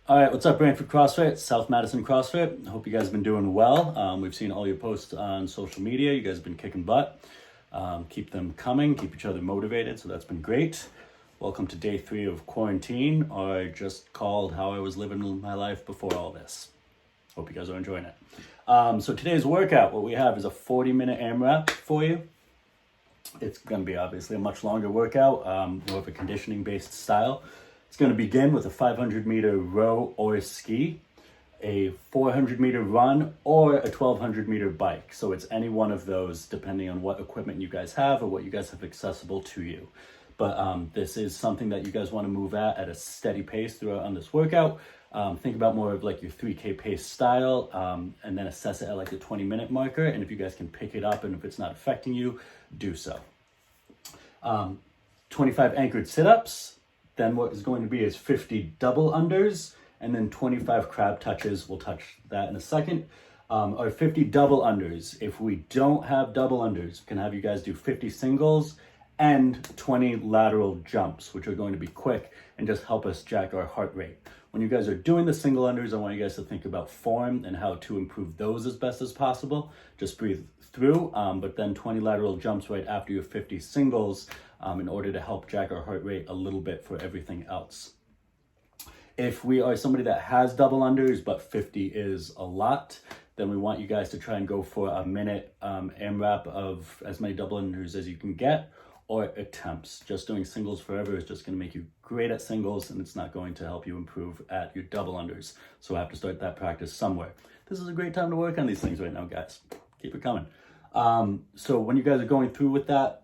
All right, what's up, Brantford CrossFit, South Madison CrossFit? I hope you guys have been doing well. We've seen all your posts on social media. You guys have been kicking butt. Keep them coming, keep each other motivated, so that's been great. Welcome to day 3 of quarantine, or just called how I was living my life before all this. Hope you guys are enjoying it. So today's workout, what we have is a 40-minute AMRAP for you. It's going to be obviously a much longer workout, more of a conditioning-based style. It's going to begin with a 500-meter row or ski, a 400-meter run, or a 1,200-meter bike. So it's any one of those depending on what equipment you guys have or what you guys have accessible to you. But this is something that you guys want to move at a steady pace throughout on this workout. Think about more of like your 3K pace style, and then assess it at like the 20-minute marker. And if you guys can pick it up and if it's not affecting you, do so. 25 anchored sit-ups. Then what is going to be is 50 double unders, and then 25 crab touches. We'll touch that in a second. Or 50 double unders. If we don't have double unders, we can have you guys do 50 singles and 20 lateral jumps, which are going to be quick and just help us jack our heart rate. When you guys are doing the single unders, I want you guys to think about form and how to improve those as best as possible. Just breathe through, but then 20 lateral jumps right after your 50 singles in order to help jack our heart rate a little bit for everything else. If we are somebody that has double unders, but 50 is a lot, then we want you guys to try and go for a minute AMRAP of as many double unders as you can get, or attempts. Just doing singles forever is just going to make you great at singles, and it's not going to help you improve at your double unders. So I have to start that practice somewhere. This is a great time to work on these things right now, guys. Keep it coming. So when you guys are going through with that,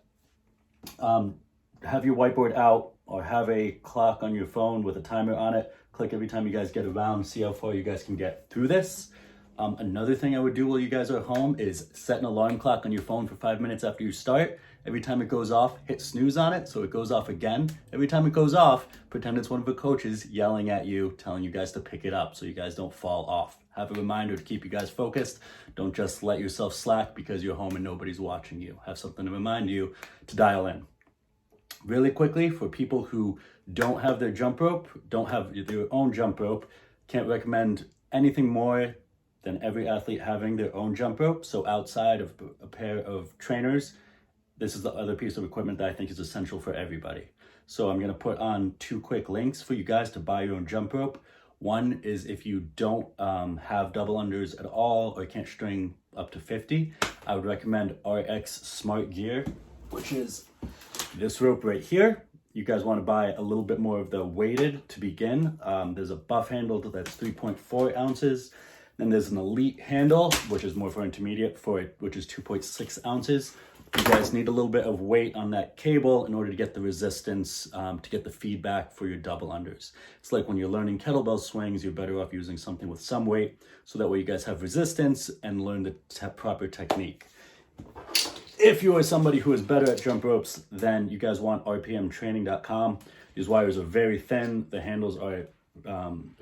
have your whiteboard out or have a clock on your phone with a timer on it. Click every time you guys get around, see how far you guys can get through this. Another thing I would do while you guys are at home is set an alarm clock on your phone for 5 minutes after you start. Every time it goes off, hit snooze on it so it goes off again. Every time it goes off, pretend it's one of the coaches yelling at you, telling you guys to pick it up so you guys don't fall off. Have a reminder to keep you guys focused. Don't just let yourself slack because you're home and nobody's watching you. Have something to remind you to dial in. Really quickly, for people who don't have their jump rope, don't have their own jump rope, can't recommend anything more than every athlete having their own jump rope. So outside of a pair of trainers, this is the other piece of equipment that I think is essential for everybody. So I'm going to put on 2 quick links for you guys to buy your own jump rope. One is if you don't have double unders at all or can't string up to 50, I would recommend RX Smart Gear, which is this rope right here. You guys want to buy a little bit more of the weighted to begin. There's a buff handle that's 3.4 ounces. Then there's an elite handle, which is more for intermediate, which is 2.6 ounces. You guys need a little bit of weight on that cable in order to get the resistance, to get the feedback for your double unders. It's like when you're learning kettlebell swings, you're better off using something with some weight, so that way you guys have resistance and learn the proper technique. If you are somebody who is better at jump ropes, then you guys want rpmtraining.com. These wires are very thin. The handles are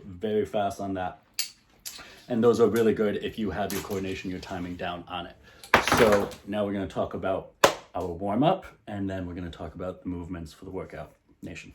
very fast on that. And those are really good if you have your coordination, your timing down on it. So now we're going to talk about our warm-up, and then we're going to talk about the movements for the workout. Nation.